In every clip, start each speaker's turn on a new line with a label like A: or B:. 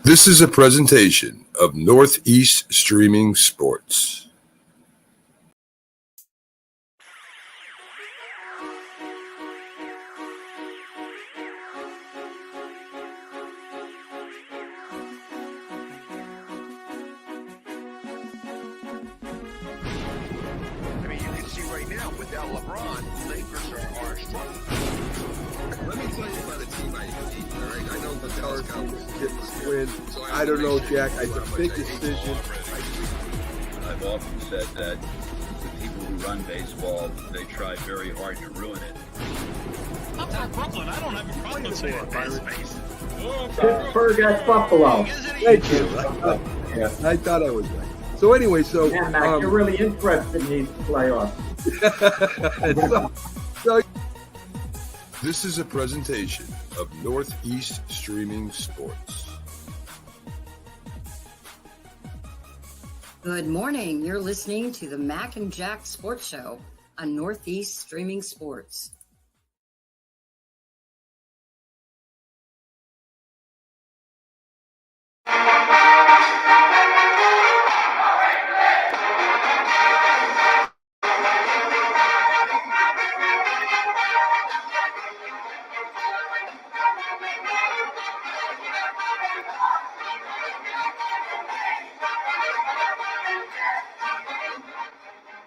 A: This is a presentation of Northeast Streaming Sports.
B: I mean, you can see right now, without LeBron, Lakers are struggling.
C: Let me tell you about a team I hate, all right? I know the Dallas Cowboys
A: Get the win. I don't know, Jack. It's a big decision.
D: I've often said that the people who run baseball, they try very hard to ruin it.
E: I'm from Brooklyn. I don't have a problem with saying space.
F: Pittsburgh at Buffalo.
A: Thank you. Yeah, I thought I was right. So anyway,
F: Yeah, Mac, you're really interested in these playoffs.
A: so this is a presentation of Northeast Streaming Sports.
G: Good morning. You're listening to the Mac and Jack Sports Show on Northeast Streaming Sports.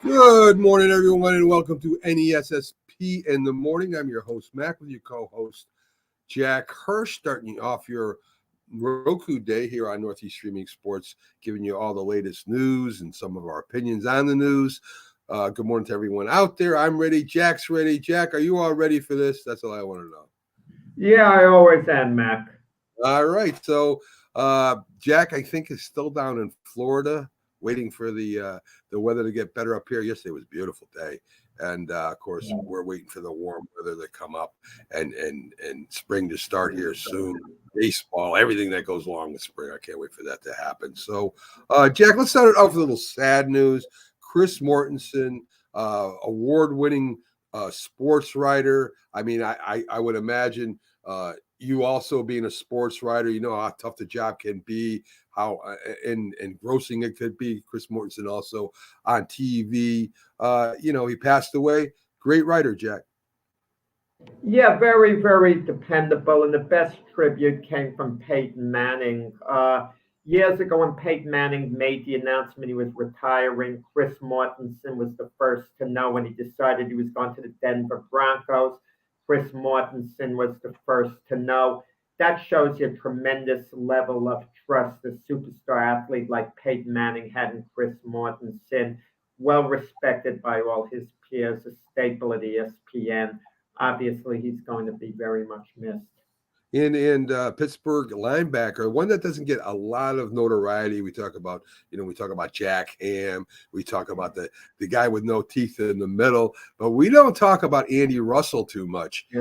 A: Good morning, everyone, and welcome to NESSP in the morning. I'm your host, Mac, with your co-host, Jack Hirsch, starting off your Roku day here on Northeast Streaming Sports, giving you all the latest news and some of our opinions on the news. Good morning to everyone out there. I'm ready. Jack's ready. Jack, are you all ready for this? That's all I want to know.
F: Yeah, I always am, Mac.
A: All right. So, Jack, I think, is still down in Florida, waiting for the weather to get better up here. Yesterday was a beautiful day, and of course we're waiting for the warm weather to come up and spring to start here soon. Baseball, everything that goes along with spring, I can't wait for that to happen. So, Jack, let's start it off with a little sad news. Chris Mortensen, award-winning sports writer. I mean, I would imagine you also being a sports writer, you know how tough the job can be, how engrossing it could be. Chris Mortensen also on TV. He passed away. Great writer, Jack.
F: Yeah, very, very dependable. And the best tribute came from Peyton Manning. Years ago, when Peyton Manning made the announcement he was retiring, Chris Mortensen was the first to know when he decided he was going to the Denver Broncos. Chris Mortensen was the first to know. That shows you a tremendous level of trust a superstar athlete like Peyton Manning had in Chris Mortensen. Well respected by all his peers, a staple at ESPN. Obviously, he's going to be very much missed.
A: And Pittsburgh linebacker, one that doesn't get a lot of notoriety. We talk about Jack Ham. We talk about the guy with no teeth in the middle, but we don't talk about Andy Russell too much. He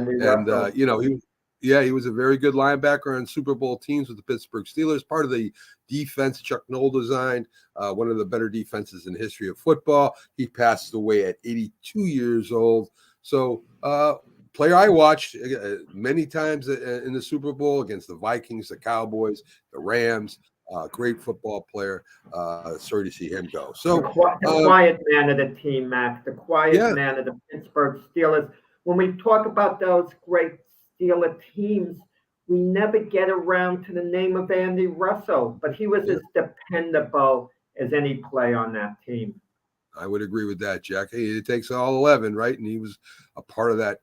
A: was a very good linebacker on Super Bowl teams with the Pittsburgh Steelers, part of the defense Chuck Noll designed, one of the better defenses in the history of football. He passed away at 82 years old. So, player I watched many times in the Super Bowl against the Vikings, the Cowboys, the Rams. Great football player. Sorry to see him go. So
F: the quiet man of the team, Max. The quiet man of the Pittsburgh Steelers. When we talk about those great Steeler teams, we never get around to the name of Andy Russell, but he was as dependable as any player on that team.
A: I would agree with that, Jack. It takes all 11, right? And he was a part of that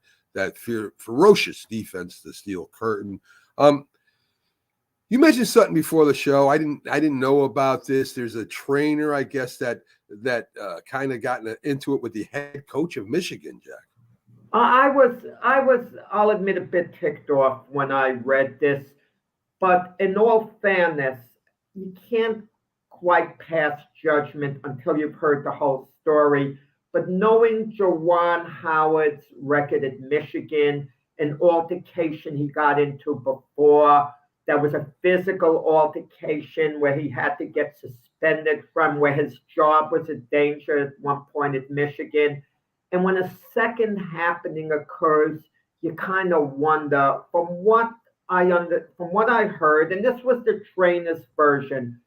A: ferocious defense, the Steel Curtain. You mentioned something before the show. I didn't know about this. There's a trainer, I guess, that kind of gotten into it with the head coach of Michigan, Jack.
F: I was, I'll admit, a bit ticked off when I read this, but in all fairness, you can't quite pass judgment until you've heard the whole story. But knowing Juwan Howard's record at Michigan, an altercation he got into before, that was a physical altercation where he had to get suspended from, where his job was in danger at one point at Michigan. And when a second happening occurs, you kind of wonder, from what from what I heard, and this was the trainer's version.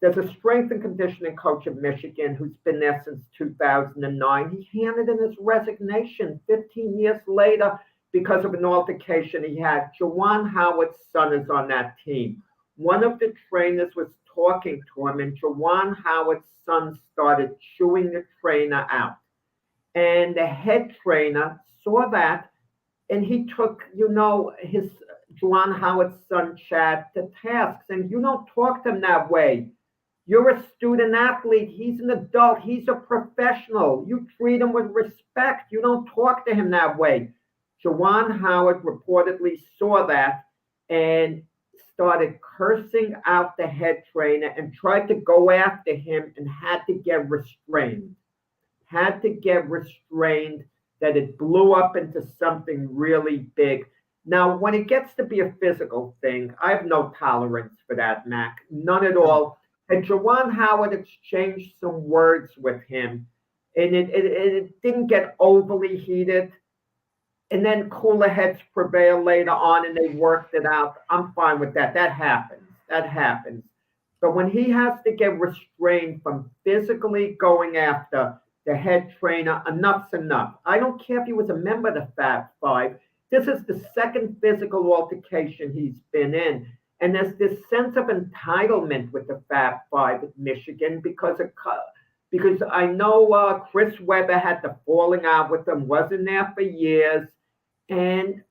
F: There's a strength and conditioning coach of Michigan who's been there since 2009. He handed in his resignation 15 years later because of an altercation he had. Jawan Howard's son is on that team. One of the trainers was talking to him, and Jawan Howard's son started chewing the trainer out. And the head trainer saw that, and he took, his Jawan Howard's son, Chad, to task, saying, you don't talk to him that way. You're a student athlete. He's an adult. He's a professional. You treat him with respect. You don't talk to him that way. Jawan Howard reportedly saw that and started cursing out the head trainer and tried to go after him and had to get restrained. That it blew up into something really big. Now, when it gets to be a physical thing, I have no tolerance for that, Mac. None at all. And Jawan Howard exchanged some words with him, and it didn't get overly heated. And then cooler heads prevail later on, and they worked it out. I'm fine with that. That happens. But when he has to get restrained from physically going after the head trainer, enough's enough. I don't care if he was a member of the Fab Five. This is the second physical altercation he's been in. And there's this sense of entitlement with the Fab Five at Michigan because I know Chris Webber had the falling out with them, wasn't there for years. And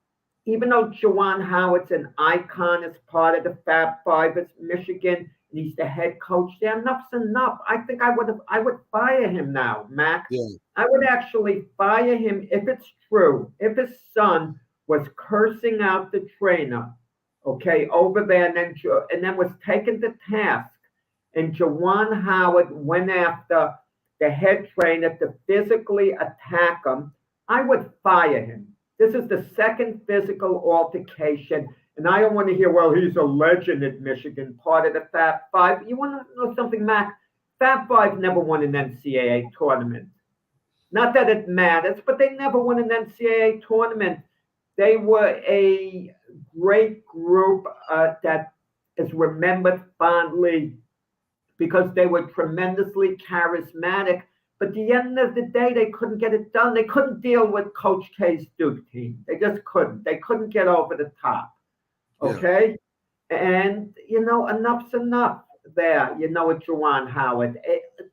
F: even though Jawan Howard's an icon as part of the Fab Five at Michigan, and he's the head coach there, enough's enough. I think I would fire him now, Mac.
A: Yeah.
F: I would actually fire him if it's true. If his son was cursing out the trainer, okay, over there, and then was taken to task, and Jawan Howard went after the head trainer to physically attack him, I would fire him. This is the second physical altercation, and I don't want to hear, well, he's a legend at Michigan, part of the Fab Five. You want to know something, Mac? Fab Five never won an NCAA tournament. Not that it matters, but they never won an NCAA tournament. They were a great group that is remembered fondly because they were tremendously charismatic. But at the end of the day, they couldn't get it done. They couldn't deal with Coach K's Duke team. They just couldn't. They couldn't get over the top. Okay? Yeah. And, enough's enough there, with Jawan Howard.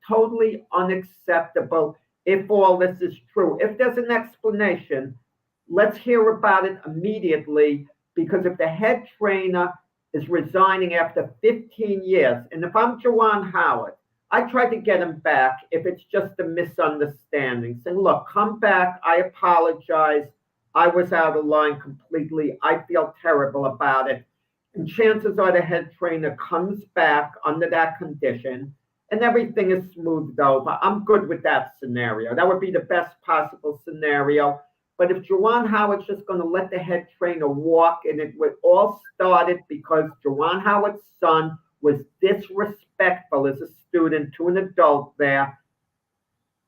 F: Totally unacceptable if all this is true. If there's an explanation, let's hear about it immediately, because if the head trainer is resigning after 15 years, and if I'm Jawan Howard, I try to get him back if it's just a misunderstanding. Saying, look, come back. I apologize. I was out of line completely. I feel terrible about it. And chances are the head trainer comes back under that condition and everything is smoothed over. I'm good with that scenario. That would be the best possible scenario. But if Jawan Howard's just going to let the head trainer walk, and it would all started because Jawan Howard's son was disrespectful as a student to an adult there.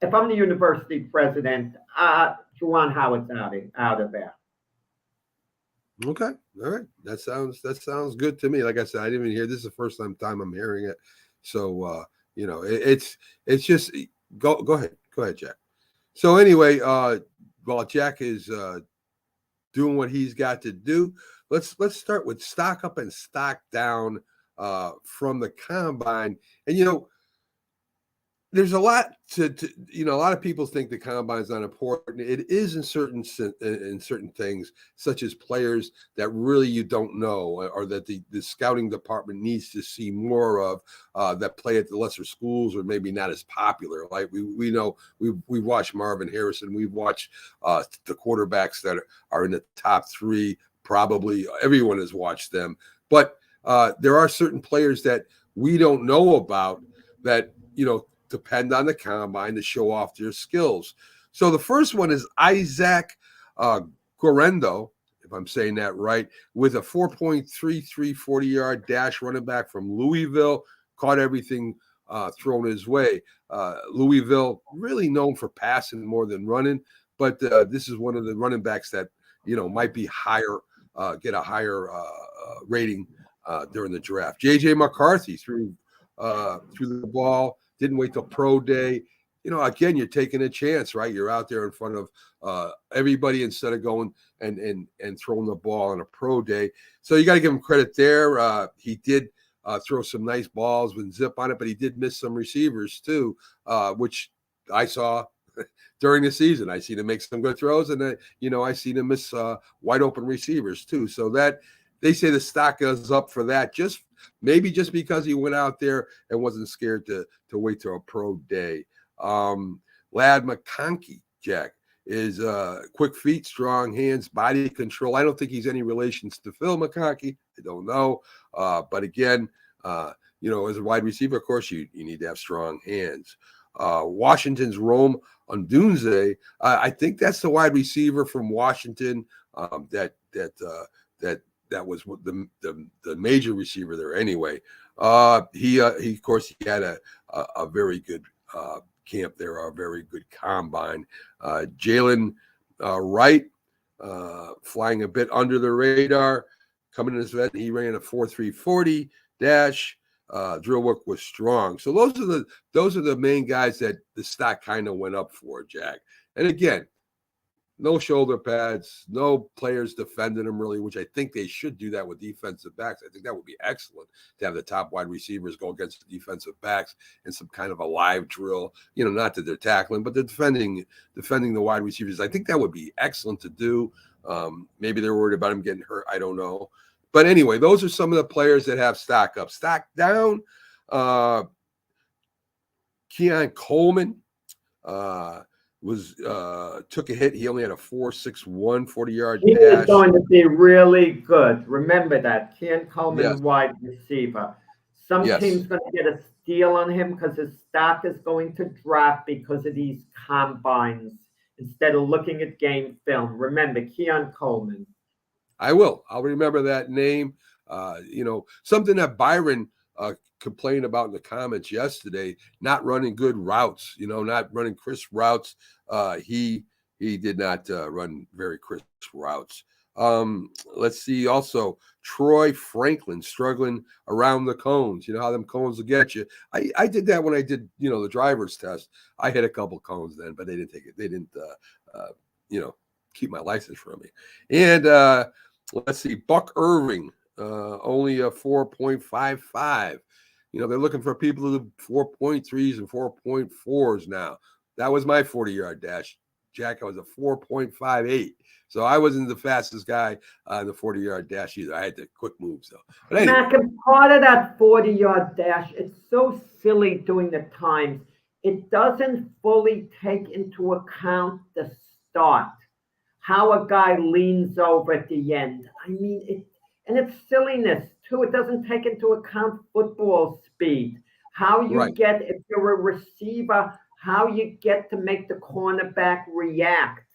F: If I'm the university president, Jawan Howard's out of there.
A: Okay, all right. That sounds good to me. Like I said, I didn't even hear this. Is the first time I'm hearing it. So it's just go ahead, Jack. So anyway, while Jack is doing what he's got to do, let's start with stock up and stock down from the combine. And there's a lot to a lot of people think the combine's not important. It is in certain things, such as players that really you don't know, or that the scouting department needs to see more of, that play at the lesser schools or maybe not as popular. Like we know we've watched Marvin Harrison, we've watched the quarterbacks that are in the top three. Probably everyone has watched them, but there are certain players that we don't know about that depend on the combine to show off their skills. So the first one is Isaac Guerendo, if I'm saying that right, with a 4.33 40-yard dash running back from Louisville, caught everything thrown his way. Louisville, really known for passing more than running, but this is one of the running backs that, might be higher get a higher rating during the draft. J.J. McCarthy threw the ball, didn't wait till pro day. Again, you're taking a chance, right? You're out there in front of everybody instead of going and throwing the ball on a pro day. So you got to give him credit there. He did throw some nice balls with zip on it, but he did miss some receivers too, which I saw during the season. I seen him make some good throws, and I seen him miss wide open receivers too. So that they say the stock is up for that. Maybe just because he went out there and wasn't scared to wait till a pro day. Lad McConkey, Jack, is quick feet, strong hands, body control. I don't think he's any relations to Phil McConkey. I don't know. But again, as a wide receiver, of course, you need to have strong hands. Washington's Rome Odunze, I think that's the wide receiver from Washington that was the major receiver there anyway. He of course he had a very good camp there, a very good combine. Jalen Wright, flying a bit under the radar, coming in as vet. He ran a 4.340 dash. Drill work was strong. So those are the main guys that the stock kind of went up for, Jack. And again, no shoulder pads, no players defending them really, which I think they should do that with defensive backs. I think that would be excellent to have the top wide receivers go against the defensive backs in some kind of a live drill. Not that they're tackling, but they're defending the wide receivers. I think that would be excellent to do. Maybe they're worried about him getting hurt. I don't know. But anyway, those are some of the players that have stock up. Stock down, Keon Coleman took a hit. He only had a 4.61 40-yard
F: He
A: dash.
F: is going to be really good. Remember that. Keon Coleman,
A: Yes.
F: wide receiver. Some
A: Yes.
F: team's going to get a steal on him because his stock is going to drop because of these combines instead of looking at game film. Remember, Keon Coleman.
A: I'll remember that name. Something that Byron complained about in the comments yesterday, not running good routes, not running crisp routes. He did not run very crisp routes. Let's see. Also, Troy Franklin struggling around the cones. You know how them cones will get you. I did that when I did, the driver's test. I hit a couple cones then, but they didn't take it. They didn't, keep my license from me. And let's see, Buck Irving, only a 4.55. They're looking for people who do 4.3s and 4.4s now. That was my 40-yard dash. Jack, I was a 4.58. So I wasn't the fastest guy on the 40-yard dash either. I had the quick moves, though. But anyway.
F: Mac, and part of that 40-yard dash, it's so silly doing the times. It doesn't fully take into account the start, how a guy leans over at the end. I mean, it's silliness, too. It doesn't take into account football speed, how you get, if you're a receiver, how you get to make the cornerback react.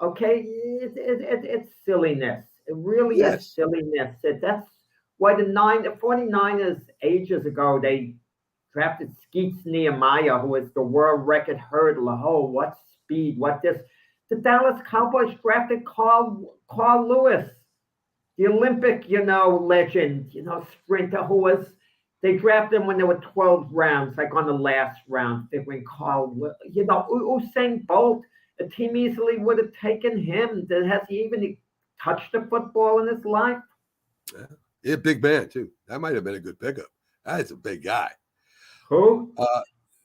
F: Okay, it's silliness. It really is silliness. That's why the 49ers ages ago, they drafted Skeets Nehemiah, who is the world record hurdler. Oh, what speed, what this. The Dallas Cowboys drafted Carl Lewis, the Olympic, legend, sprinter they drafted him when there were 12 rounds, like on the last round, figuring Usain Bolt, a team easily would have taken him. Has he even touched the football in his life?
A: Yeah, big man, too. That might have been a good pickup. That's a big guy.
F: Who?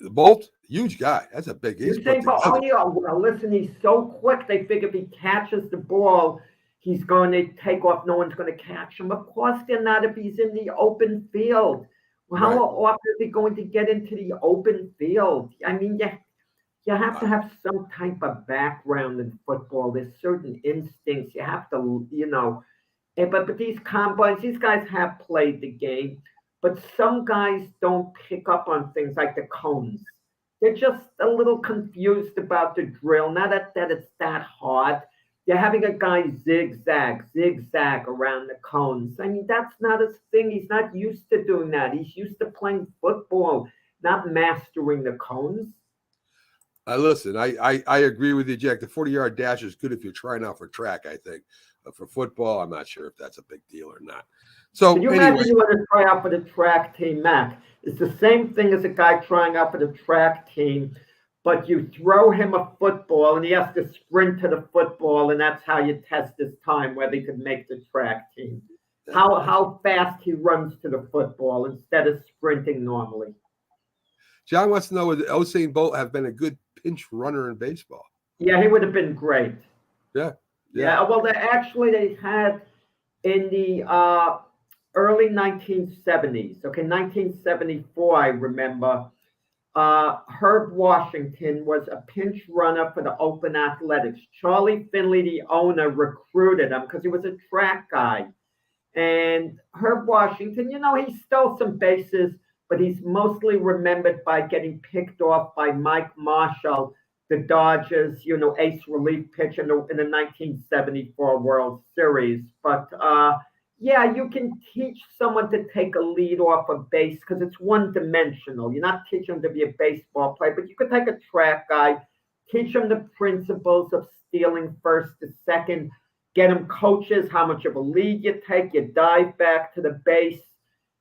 A: Bolt, huge guy. That's a big.
F: Usain Bolt. Oh, yeah. Well, listen, he's so quick. They figure if he catches the ball, he's going to take off. No one's going to catch him. Of course, they're not if he's in the open field. Well, how often is he going to get into the open field? I mean, you have to have some type of background in football. There's certain instincts. You have to, but these combines, these guys have played the game, but some guys don't pick up on things like the cones. They're just a little confused about the drill. Not that it's that hard. They're having a guy zigzag around the cones. I mean, that's not his thing. He's not used to doing that. He's used to playing football, not mastering the cones.
A: Listen, I agree with you, Jack. The 40-yard dash is good if you're trying out for track, I think. But for football, I'm not sure if that's a big deal or not. So
F: Can you imagine you want to try out for the track team, Mac? It's the same thing as a guy trying out for the track team, but you throw him a football and he has to sprint to the football, and that's how you test his time, whether he could make the track team. How fast he runs to the football instead of sprinting normally.
A: John wants to know, would Usain Bolt have been a good pinch runner in baseball?
F: Yeah, he would have been great.
A: Yeah.
F: Well, they had in the early 1970s. Okay, 1974, I remember. Herb Washington was a pinch runner for the Oakland Athletics. Charlie Finley, the owner, recruited him because he was a track guy. And Herb Washington, he stole some bases, but he's mostly remembered by getting picked off by Mike Marshall, the Dodgers, ace relief pitcher in the 1974 World Series. But yeah, you can teach someone to take a lead off a base because it's one-dimensional. You're not teaching them to be a baseball player, but you could take a track guy, teach them the principles of stealing first to second, get them coaches, how much of a lead you take, you dive back to the base.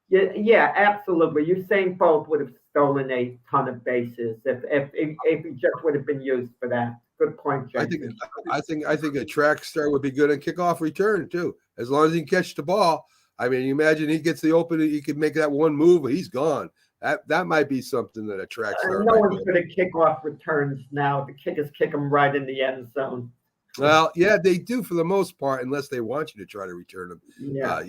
F: Yeah, absolutely. Usain Bolt would have stolen a ton of bases if he just would have been used for that. Good point, Jason.
A: I think a track star would be good at kickoff return too, as long as he can catch the ball. I mean, you imagine he gets the open, he could make that one move, but he's gone. That might be something that a track star.
F: No one's good at kickoff returns now. The kickers kick them right in the end zone.
A: Well, yeah, they do for the most part, unless they want you to try to return them.
F: Yeah,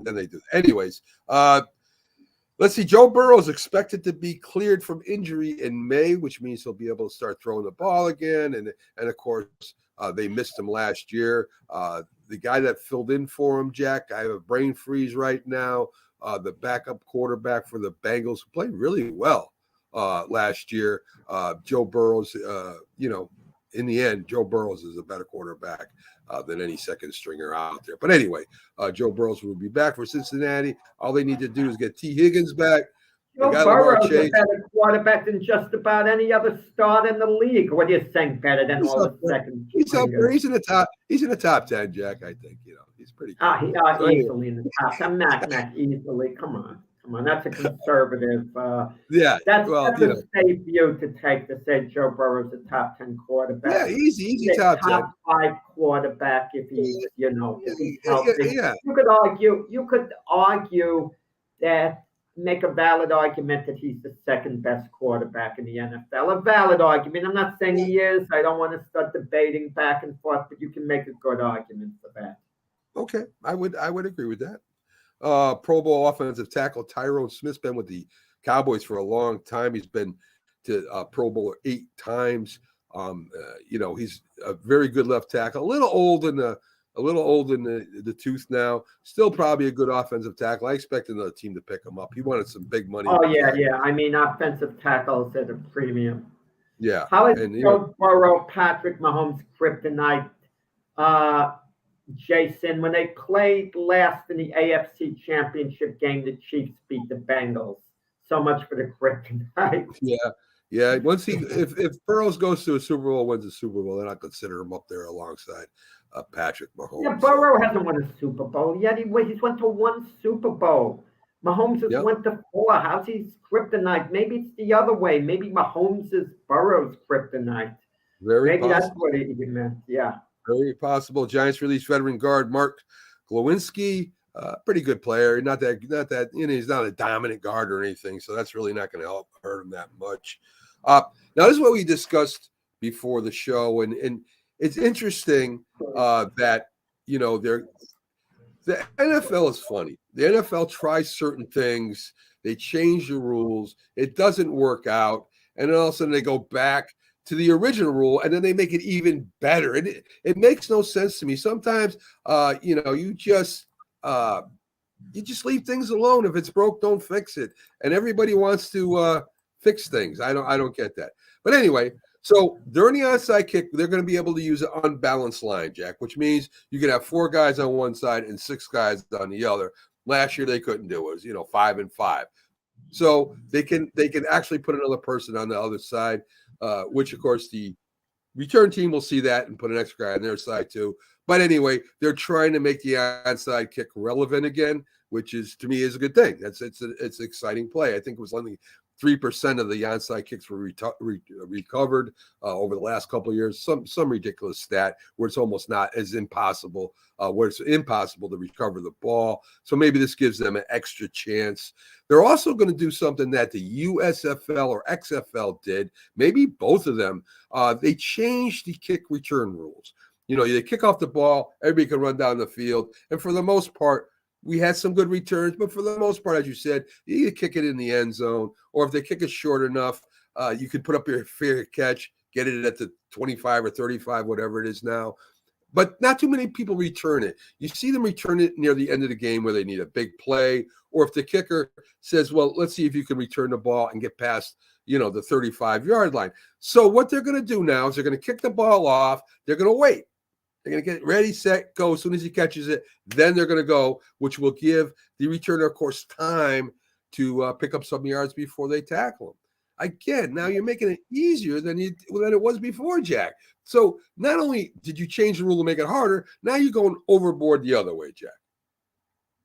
A: then they do. Anyways, let's see. Joe Burrow is expected to be cleared from injury in May, which means he'll be able to start throwing the ball again. And of course, they missed him last year. The guy that filled in for him, Jack, I have a brain freeze right now. The backup quarterback for the Bengals, who played really well last year. Joe Burrow's, in the end, Joe Burrows is a better quarterback than any second stringer out there. But anyway, Joe Burrows will be back for Cincinnati. All they need to do is get T. Higgins back.
F: Joe Burrows is a better quarterback than just about any other star in the league. What are you saying? Better than all the second
A: stringers? He's up there. He's in the top. He's in the top 10, Jack. I think he's pretty. Good.
F: Easily in the top 10. Mac, easily. Come on. That's a conservative. That's a safe view to take to say Joe Burrow's a top 10 quarterback.
A: Yeah, easy top 10.
F: Top 5 quarterback if he's if he's healthy.
A: Yeah.
F: You could argue that. Make a valid argument that he's the second best quarterback in the NFL. A valid argument. I'm not saying he is. I don't want to start debating back and forth, but you can make a good argument for that.
A: Okay, I would agree with that. Pro Bowl offensive tackle Tyrone Smith's been with the Cowboys for a long time. He's been to Pro Bowl 8 times. He's a very good left tackle. A little old in the tooth now. Still probably a good offensive tackle. I expect another team to pick him up. He wanted some big money.
F: Oh yeah. I mean, offensive tackles at a premium.
A: Yeah.
F: How is Joe Burrow, Patrick Mahomes' kryptonite? Jason, when they played last in the AFC Championship game, the Chiefs beat the Bengals. So much for the kryptonite.
A: Yeah. Once if Burrows goes to a Super Bowl, wins a Super Bowl, then I consider him up there alongside Patrick Mahomes.
F: Yeah, Burrow hasn't won a Super Bowl yet. He's went to 1 Super Bowl. Mahomes has went to 4. How's he kryptonite? Maybe it's the other way. Maybe Mahomes is Burrow's kryptonite. Maybe possible. That's what he meant. Yeah.
A: Very possible. Giants released veteran guard Mark Glowinski. Pretty good player. Not that he's not a dominant guard or anything, so that's really not going to hurt him that much. Now, this is what we discussed before the show, and it's interesting that the NFL is funny. The NFL tries certain things, they change the rules, it doesn't work out, and then all of a sudden they go back to the original rule, and then they make it even better. And it makes no sense to me. Sometimes, you just leave things alone. If it's broke, don't fix it. And everybody wants to fix things. I don't get that. But anyway, so during the onside kick, they're going to be able to use an unbalanced line, Jack, which means you can have 4 guys on one side and 6 guys on the other. Last year they couldn't do it. It was 5 and 5. So they can actually put another person on the other side. which of course the return team will see that and put an extra guy on their side too. But anyway, they're trying to make the onside kick relevant again, which is to me is a good thing. It's an exciting play. I think it was only 3% of the onside kicks were recovered over the last couple of years. Some ridiculous stat where it's almost not as impossible, where it's impossible to recover the ball. So maybe this gives them an extra chance. They're also going to do something that the USFL or XFL did, maybe both of them. They changed the kick return rules. They kick off the ball, everybody can run down the field. And for the most part, we had some good returns, but for the most part, as you said, you either kick it in the end zone, or if they kick it short enough, you could put up your fair catch, get it at the 25 or 35, whatever it is now. But not too many people return it. You see them return it near the end of the game where they need a big play, or if the kicker says, well, let's see if you can return the ball and get past, the 35-yard line. So what they're going to do now is they're going to kick the ball off. They're going to wait. They're going to get ready, set, go. As soon as he catches it, then they're going to go, which will give the returner, of course, time to pick up some yards before they tackle him. Again, now you're making it easier than it was before, Jack. So not only did you change the rule to make it harder, now you're going overboard the other way, Jack.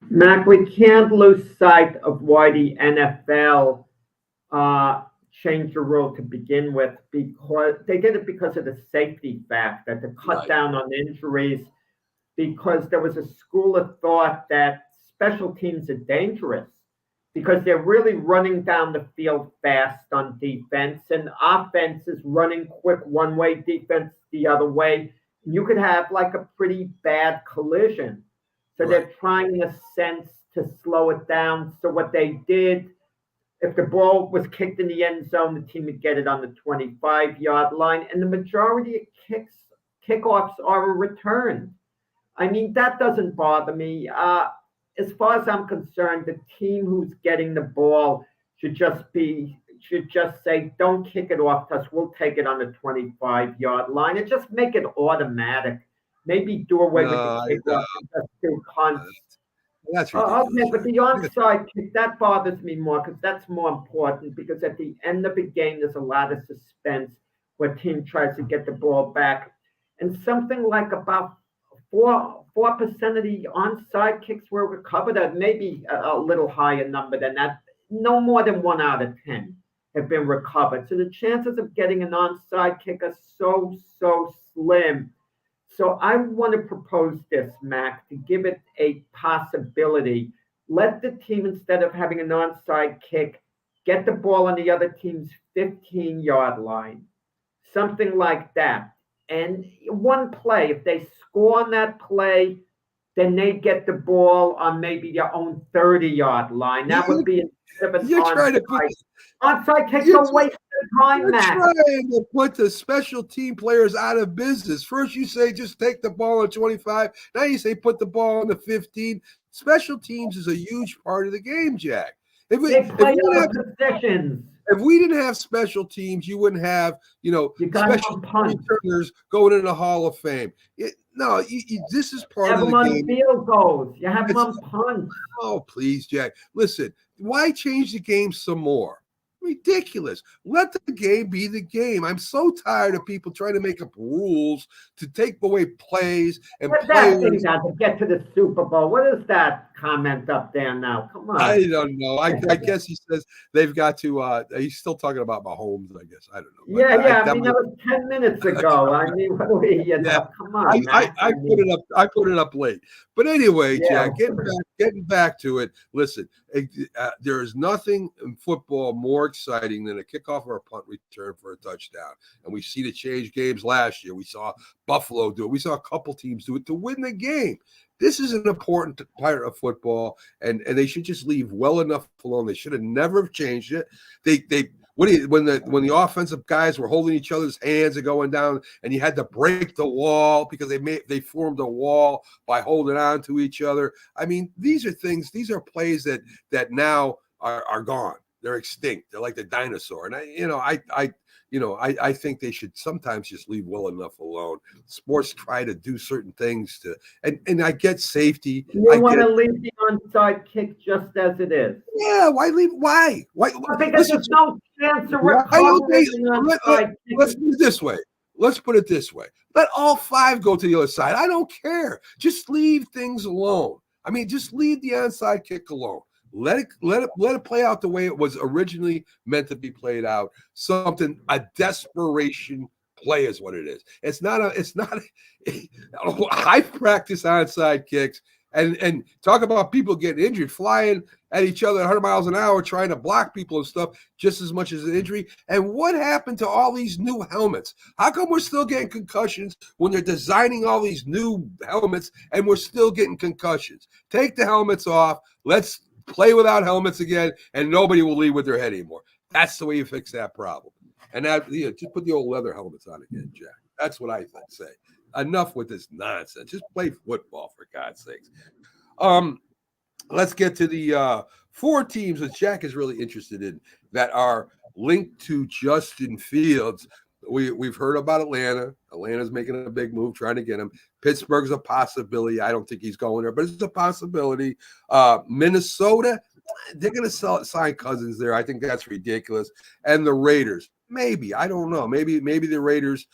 F: Mac, we can't lose sight of why the NFL changed the rule to begin with, because they did it because of the safety factor, to cut down on injuries, because there was a school of thought that special teams are dangerous because they're really running down the field fast on defense, and offense is running quick one way, defense the other way. You could have like a pretty bad collision. So they're trying, in a sense, to slow it down. So what they did, if the ball was kicked in the end zone, the team would get it on the 25-yard line. And the majority of kickoffs are returned. I mean, that doesn't bother me. As far as I'm concerned, the team who's getting the ball should just say, don't kick it off to us. We'll take it on the 25-yard line and just make it automatic. Maybe do away with the kickoff and just do punts.
A: That's ridiculous.
F: Okay, but the onside kick, that bothers me more because that's more important, because at the end of the game, there's a lot of suspense where team tries to get the ball back. And something like about 4% of the onside kicks were recovered, maybe a little higher number than that. No more than 1 out of 10 have been recovered. So the chances of getting an onside kick are so slim. So I want to propose this, Mac, to give it a possibility. Let the team, instead of having an onside kick, get the ball on the other team's 15-yard line, something like that. And one play, if they score on that play, then they get the ball on maybe their own 30-yard line. That would be instead of an onside kick. Don't waste time, Matt.
A: You're trying to put the special team players out of business. First you say just take the ball on 25. Now you say put the ball on the 15. Special teams is a huge part of the game, Jack. If we didn't have special teams, you wouldn't have, special returners going in the Hall of Fame. This is part of the game.
F: You have them on field goals. You have them on punts.
A: Oh, please, Jack. Listen, why change the game some more? Ridiculous. Let the game be the game. I'm so tired of people trying to make up rules to take away plays and
F: What's that thing now to get to the Super Bowl? What is that comment up there now? Come on.
A: I don't know. I guess he says they've got to he's still talking about Mahomes, I guess. I don't know.
F: I mean, that was 10 minutes ago. I mean, what are we, come on.
A: I put it up late. But anyway, Jack, getting back to it, listen, there is nothing in football more exciting than a kickoff or a punt return for a touchdown. And we see the change games last year. We saw Buffalo do it. We saw a couple teams do it to win the game. This is an important part of football, and they should just leave well enough alone. They should have never changed it. When the offensive guys were holding each other's hands and going down, and you had to break the wall because they formed a wall by holding on to each other. I mean, these are plays that now are gone. They're extinct. They're like the dinosaur. And I think they should sometimes just leave well enough alone. Sports try to do certain things and I get safety.
F: You want to leave the onside kick just as it is.
A: Yeah, why leave? Why?
F: Because there's no chance of
A: why
F: recovering
A: okay,
F: the onside kick.
A: let's put it this way. Let all 5 go to the other side. I don't care. Just leave things alone. I mean, just leave the onside kick alone. Let it play out the way it was originally meant to be played out. A desperation play is what it is. It's not I practice onside kicks and talk about people getting injured, flying at each other at 100 miles an hour, trying to block people and stuff just as much as an injury. And what happened to all these new helmets? How come we're still getting concussions when they're designing all these new helmets and we're still getting concussions? Take the helmets off. Let's play without helmets again, and nobody will leave with their head anymore. That's the way you fix that problem. And just put the old leather helmets on again, Jack. That's what I say. Enough with this nonsense. Just play football, for God's sakes. Let's get to the 4 teams that Jack is really interested in that are linked to Justin Fields. We've heard about Atlanta. Atlanta's making a big move, trying to get him. Pittsburgh's a possibility. I don't think he's going there, but it's a possibility. Minnesota, they're going to sign Cousins there. I think that's ridiculous. And the Raiders, maybe. I don't know. Maybe the Raiders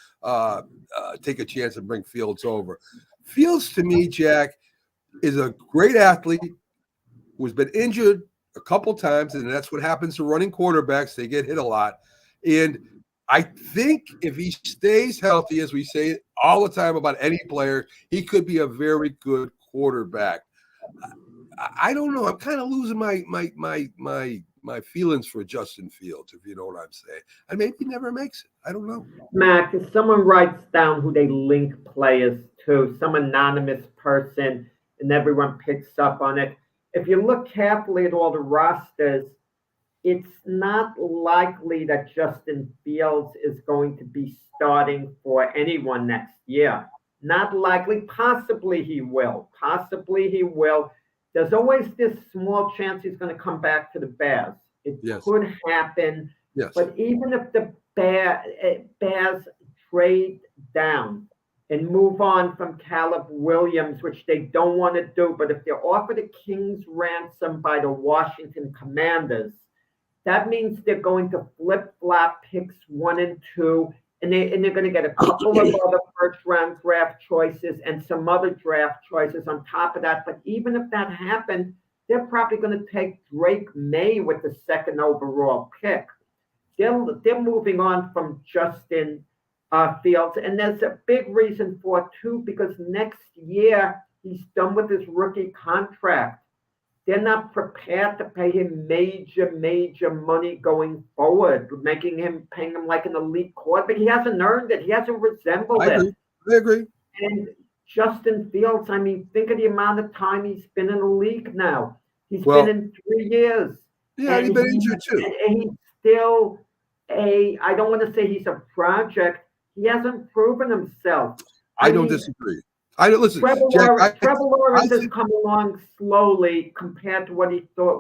A: take a chance and bring Fields over. Fields, to me, Jack, is a great athlete who's been injured a couple times, and that's what happens to running quarterbacks. They get hit a lot. And I think if he stays healthy, as we say all the time about any player, he could be a very good quarterback. I don't know. I'm kind of losing my feelings for Justin Fields, if you know what I'm saying. And maybe he never makes it. I don't know.
F: Mac, if someone writes down who they link players to, some anonymous person, and everyone picks up on it, if you look carefully at all the rosters, it's not likely that Justin Fields is going to be starting for anyone next year. Not likely. Possibly he will. There's always this small chance he's going to come back to the Bears. It could happen.
A: Yes.
F: But even if the Bears trade down and move on from Caleb Williams, which they don't want to do, but if they're offered a king's ransom by the Washington Commanders, that means they're going to flip-flop picks 1 and 2, and they're going to get a couple of other first-round draft choices and some other draft choices on top of that. But even if that happened, they're probably going to take Drake May with the 2nd overall pick. They're moving on from Justin Fields, and there's a big reason for it too, because next year he's done with his rookie contract. They're not prepared to pay him major money going forward, paying him like an elite quarterback. He hasn't earned it. He hasn't resembled it.
A: I agree.
F: And Justin Fields, I mean, think of the amount of time he's been in the league now. He's been in 3 years.
A: Yeah, he's been injured too.
F: And he's still I don't want to say he's a project. He hasn't proven himself.
A: I don't disagree. Listen,
F: Trevor Lawrence has come along slowly compared to what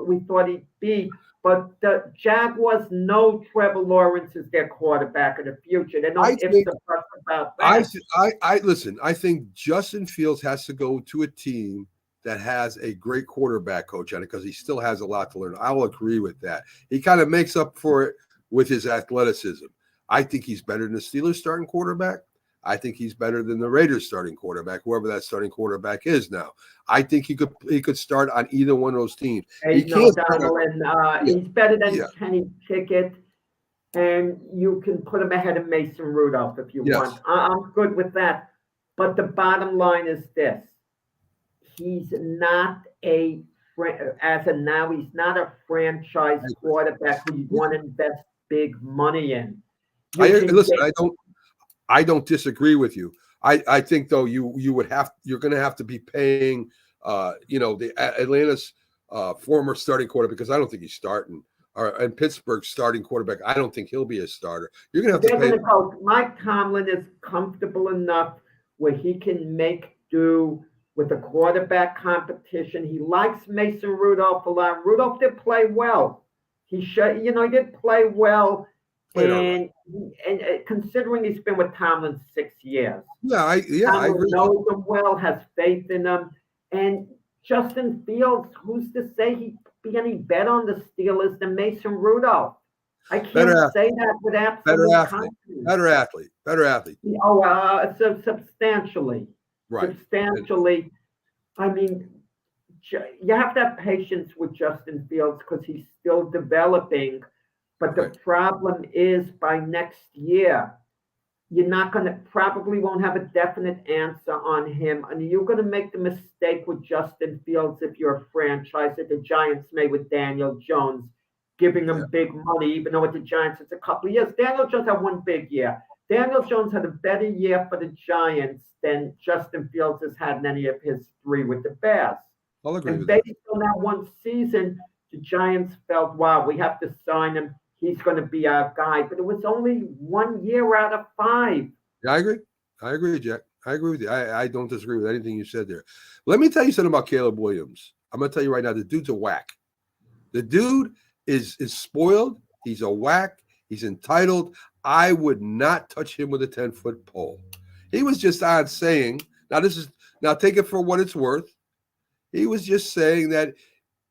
F: we thought he'd be. But the Jaguars know Trevor Lawrence is their quarterback of the future. They don't ifs or buts about that.
A: Listen. I think Justin Fields has to go to a team that has a great quarterback coach on it because he still has a lot to learn. I'll agree with that. He kind of makes up for it with his athleticism. I think he's better than the Steelers starting quarterback. I think he's better than the Raiders starting quarterback, whoever that starting quarterback is now. I think he could start on either one of those teams.
F: He's better than Kenny Pickett, and you can put him ahead of Mason Rudolph if you want. I'm good with that. But the bottom line is this. He's not he's not a franchise quarterback who you want to invest big money in.
A: I don't disagree with you. I think though you're going to have to be paying the Atlanta's former starting quarterback, because I don't think he's starting, and Pittsburgh's starting quarterback. I don't think he'll be a starter. You're going to have to pay.
F: Mike Tomlin is comfortable enough where he can make do with the quarterback competition. He likes Mason Rudolph a lot. Rudolph did play well. He did play well.
A: played all right.
F: And considering he's been with Tomlin 6 years,
A: I
F: Tomlin
A: agree.
F: knows him well, has faith in him, and Justin Fields, who's to say he'd be any better on the Steelers than Mason Rudolph? I
A: Better
F: can't
A: athlete,
F: say that with
A: better
F: absolute
A: athlete,
F: confidence.
A: better athlete.
F: Oh, substantially.
A: Right.
F: Substantially. I mean, you have to have patience with Justin Fields because he's still developing. But the
A: Right.
F: problem is by next year, you're not going to probably won't have a definite answer on him. And you're going to make the mistake with Justin Fields if you're a franchise that the Giants made with Daniel Jones, giving him big money, even though with the Giants it's a couple of years. Daniel Jones had one big year. Daniel Jones had a better year for the Giants than Justin Fields has had in any of his three with the Bears.
A: I'll agree
F: And
A: with that.
F: based on that one season, the Giants felt, wow, we have to sign him. He's going to be our guy. But it was only 1 year out of 5.
A: Yeah, I agree, Jack. I agree with you. I don't disagree with anything you said there. Let me tell you something about Caleb Williams. I'm going to tell you right now, the dude's a whack. The dude is spoiled. He's a whack. He's entitled. I would not touch him with a 10-foot pole. He was just on saying, now take it for what it's worth. He was just saying that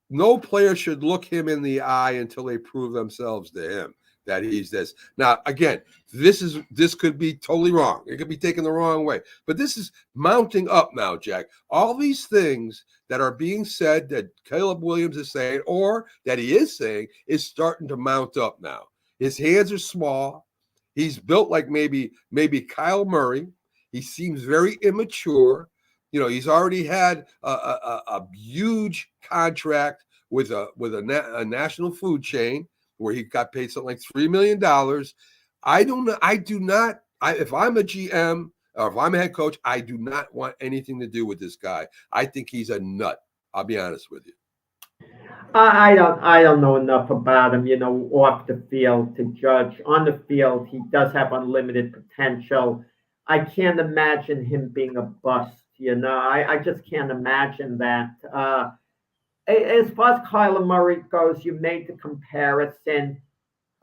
A: no player should look him in the eye until they prove themselves to him that he's this. Now, again, this could be totally wrong. It could be taken the wrong way. But this is mounting up now, Jack. All these things that are being said that Caleb Williams is saying or that he is saying is starting to mount up now. His hands are small. He's built like maybe Kyle Murray. He seems very immature. You know, he's already had a huge contract with a national food chain where he got paid something like $3 million. I don't know. I do not. If I'm a GM or if I'm a head coach, I do not want anything to do with this guy. I think he's a nut. I'll be honest with you.
F: I don't know enough about him, off the field to judge. On the field, he does have unlimited potential. I can't imagine him being a bust. I just can't imagine that. As far as Kyler Murray goes, you made the comparison.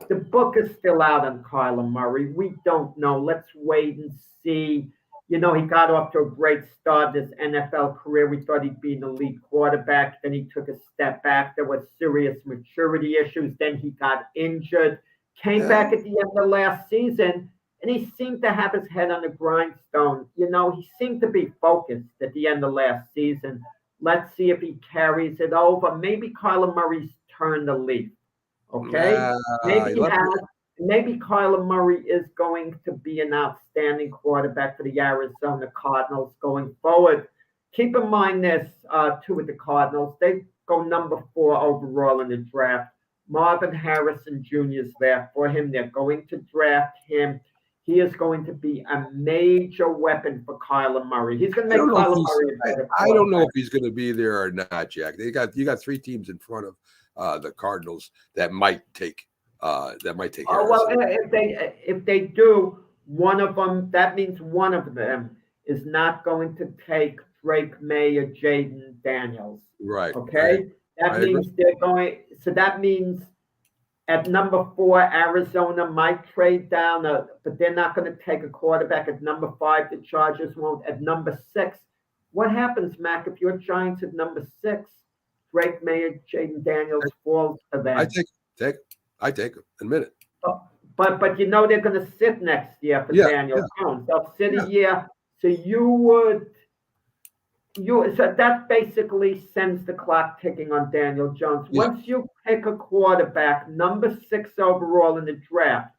F: The book is still out on Kyler Murray. We don't know. Let's wait and see. He got off to a great start in his NFL career. We thought he'd be an elite quarterback. Then he took a step back. There was serious maturity issues. Then he got injured. Came back at the end of last season, and he seemed to have his head on the grindstone. He seemed to be focused at the end of last season. Let's see if he carries it over. Maybe Kyler Murray's turned the leaf. Okay? Maybe he has. Maybe Kyler Murray is going to be an outstanding quarterback for the Arizona Cardinals going forward. Keep in mind this, too, with the Cardinals. They go number 4 overall in the draft. Marvin Harrison Jr. is there for him. They're going to draft him. He is going to be a major weapon for Kyler Murray. He's going to make Kyler Murray a better quarterback.
A: I don't know if he's going to be there or not, Jack. You got 3 teams in front of the Cardinals that might take Harrison.
F: Well, if they do, one of them, that means one of them is not going to take Drake May or Jaden Daniels.
A: Right.
F: Okay? That means they're going. So that means at number 4, Arizona might trade down, but they're not going to take a quarterback. At number 5, the Chargers won't. At number 6, what happens, Mac, if your Giants at number 6, Drake May or Jaden Daniels falls to them?
A: I take him in a minute.
F: But they're going to sit next year for Daniel Jones. They'll sit a year. So so that basically sends the clock ticking on Daniel Jones.
A: Yeah.
F: Once you pick a quarterback, number 6 overall in the draft,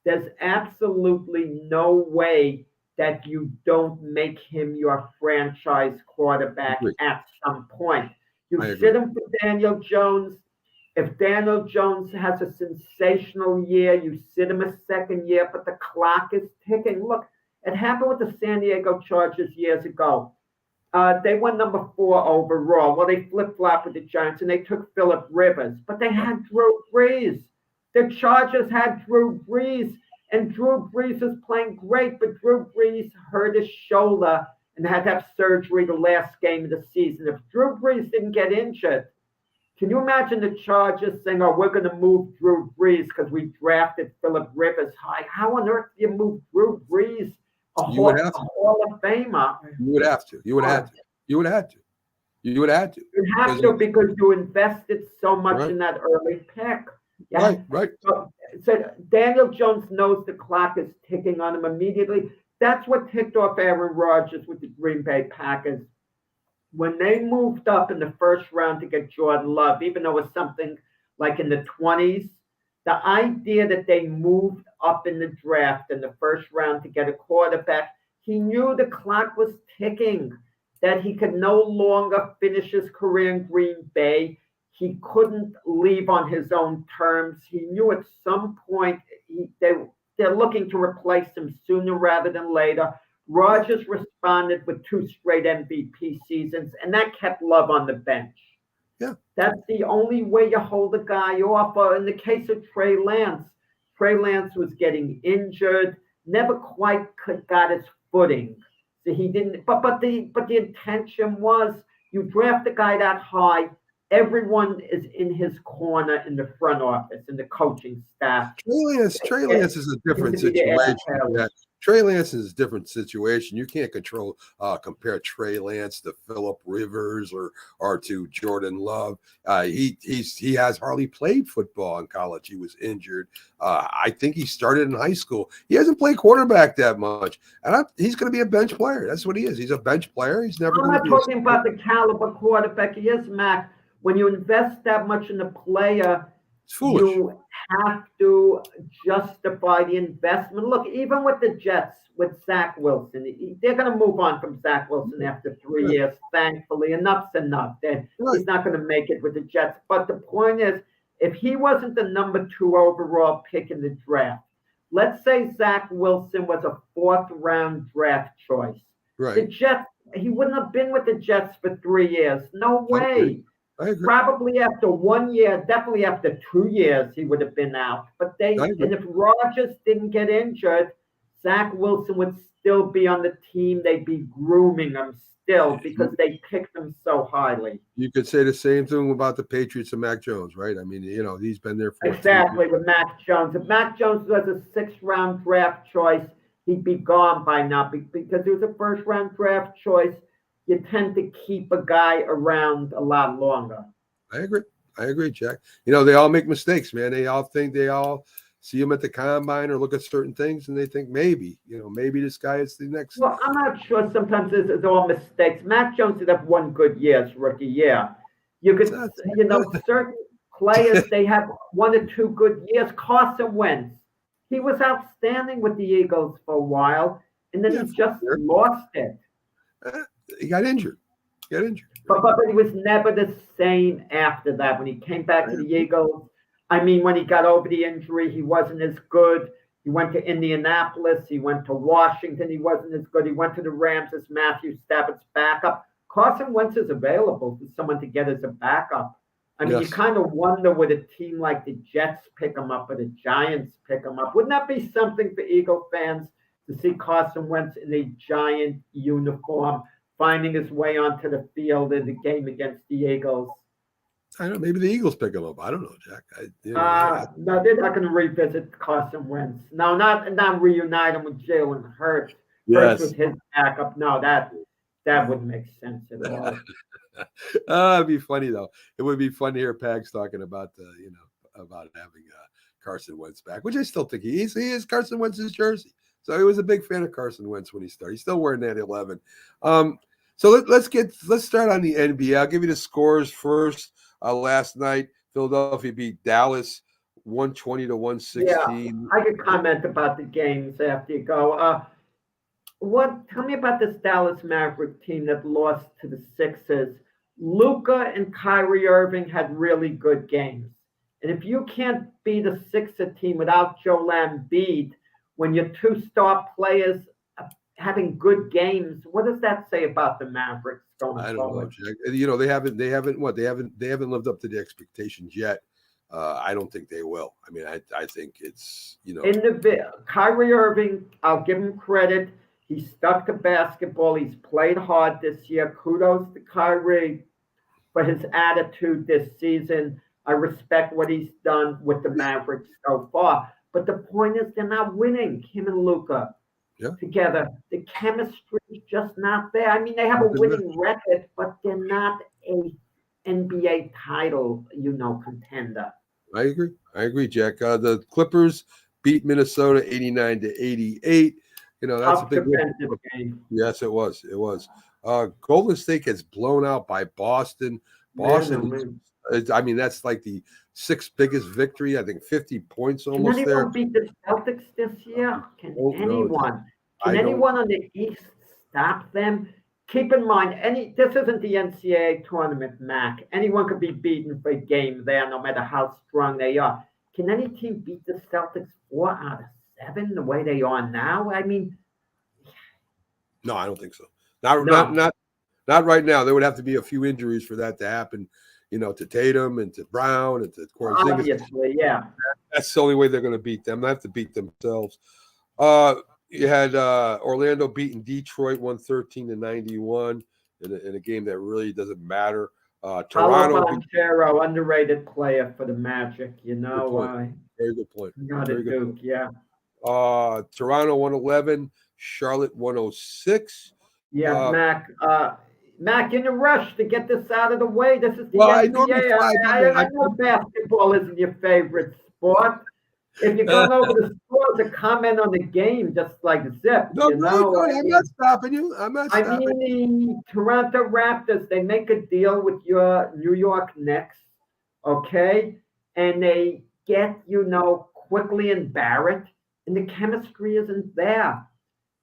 F: there's absolutely no way that you don't make him your franchise quarterback at some point. You sit him for Daniel Jones. If Daniel Jones has a sensational year, you sit him a second year, but the clock is ticking. Look, it happened with the San Diego Chargers years ago. They went number 4 overall. Well, they flip-flopped with the Giants, and they took Phillip Rivers. But they had Drew Brees. The Chargers had Drew Brees, and Drew Brees is playing great, but Drew Brees hurt his shoulder and had to have surgery the last game of the season. If Drew Brees didn't get injured, Can you imagine the Chargers saying, "Oh, we're going to move Drew Brees because we drafted Phillip Rivers high"? How on earth do you move Drew Brees,
A: You would have to.
F: Hall of Famer?
A: You would have to. You would have to. You would have to. You would have to.
F: You have to because you invested so much
A: Right.
F: in that early pick.
A: Right. Right.
F: So Daniel Jones knows the clock is ticking on him immediately. That's what ticked off Aaron Rodgers with the Green Bay Packers. When they moved up in the first round to get Jordan Love, even though it was something like in the 20s, the idea that they moved up in the draft in the first round to get a quarterback, he knew the clock was ticking, that he could no longer finish his career in Green Bay. He couldn't leave on his own terms. He knew at some point they're looking to replace him sooner rather than later. Rodgers responded with 2 straight MVP seasons, and that kept Love on the bench.
A: Yeah.
F: That's the only way you hold a guy off. In the case of Trey Lance was getting injured, never quite got his footing. So he didn't. But the intention was you draft a guy that high. Everyone is in his corner in the front office, in the coaching staff.
A: Trey Lance is a different situation. Trey Lance is a different situation. You can't compare Trey Lance to Phillip Rivers or to Jordan Love. He has hardly played football in college. He was injured. I think he started in high school. He hasn't played quarterback that much, and he's going to be a bench player. That's what he is. He's a bench player. He's never.
F: I'm not talking about the caliber quarterback he is, Mac. When you invest that much in a player,
A: it's foolish.
F: You have to justify the investment. Look, even with the Jets, with Zach Wilson, they're going to move on from Zach Wilson after 3 years, thankfully. Enough's enough. He's not going to make it with the Jets. But the point is, if he wasn't the number 2 overall pick in the draft, let's say Zach Wilson was a 4th-round draft choice.
A: Right.
F: The Jets, he wouldn't have been with the Jets for 3 years. No way.
A: I agree.
F: Probably after 1 year, definitely after 2 years, he would have been out. But and if Rodgers didn't get injured, Zach Wilson would still be on the team. They'd be grooming him still because they picked him so highly.
A: You could say the same thing about the Patriots and Mac Jones, right? I mean, he's been there for
F: exactly with Mac Jones. If Mac Jones was a 6th-round draft choice, he'd be gone by now because he was a 1st-round draft choice. You tend to keep a guy around a lot longer.
A: I agree, Jack. They all make mistakes, man. They all see him at the combine or look at certain things and they think maybe this guy is the next.
F: Well, I'm not sure. Sometimes it's all mistakes. Mac Jones did have 1 good year, his rookie year. You could, certain players, they have 1 or 2 good years. Carson Wentz, he was outstanding with the Eagles for a while, and then he just lost it.
A: He got injured.
F: But he was never the same after that. When he came back to the Eagles, when he got over the injury, he wasn't as good. He went to Indianapolis. He went to Washington. He wasn't as good. He went to the Rams as Matthew Stafford's backup. Carson Wentz is available for someone to get as a backup. You kind of wonder would a team like the Jets pick him up or the Giants pick him up. Wouldn't that be something for Eagle fans to see Carson Wentz in a Giant uniform finding his way onto the field in the game against the Eagles?
A: I don't know. Maybe the Eagles pick him up. I don't know, Jack.
F: No, they're not going to revisit Carson Wentz. No, not reunite him with Jalen Hurts.
A: Yes.
F: Hurts was his backup. No, that wouldn't make sense at all.
A: It'd be funny though. It would be fun to hear Pags talking about about having Carson Wentz back, which I still think he is. He is Carson Wentz's jersey. So he was a big fan of Carson Wentz when he started. He's still wearing that 11. So let's start on the NBA. I'll give you the scores first. Last night, Philadelphia beat Dallas 120-116.
F: Yeah, I could comment about the games after you go. Tell me about this Dallas Maverick team that lost to the Sixers. Luka and Kyrie Irving had really good games. And if you can't beat a Sixer team without Joel Embiid, when your 2 star players are having good games, what does that say about the Mavericks going forward? I don't know,
A: Jack. They haven't lived up to the expectations yet. I don't think they will. I think it's
F: Kyrie Irving, I'll give him credit. He stuck to basketball. He's played hard this year. Kudos to Kyrie. for his attitude this season. I respect what he's done with the Mavericks so far. But the point is, they're not winning, him and Luka together. The chemistry is just not there. I mean, they have a winning record, but they're not a NBA title, contender.
A: I agree, Jack. The Clippers beat Minnesota 89-88. That's a big
F: defensive game.
A: Yes, it was. It was. Golden State gets blown out by Boston. Boston, that's like the sixth biggest victory. I think 50 points almost there.
F: Can anyone beat the Celtics this year? Can anyone?
A: Can
F: anyone on the East stop them? Keep in mind, this isn't the NCAA tournament, Mac. Anyone could be beaten for a game there, no matter how strong they are. Can any team beat the Celtics 4 out of 7 the way they are now? I mean,
A: no, I don't think so. Not right now. There would have to be a few injuries for that to happen. To Tatum and to Brown and to Porzingis.
F: Obviously, yeah.
A: That's the only way they're going to beat them. They have to beat themselves. You had Orlando beating Detroit 113-91 in a game that really doesn't matter. Toronto.
F: Banchero, underrated player for the Magic.
A: Very good point.
F: Not a Duke, yeah.
A: Toronto 111, Charlotte 106.
F: Yeah, Mac, in a rush to get this out of the way. This is the NBA. I know basketball isn't your favorite sport. If you're going over the score to comment on the game, just like Zip,
A: I'm not stopping you.
F: I mean, the Toronto Raptors, they make a deal with your New York Knicks, okay? And they get, Quickly and Barrett, and the chemistry isn't there.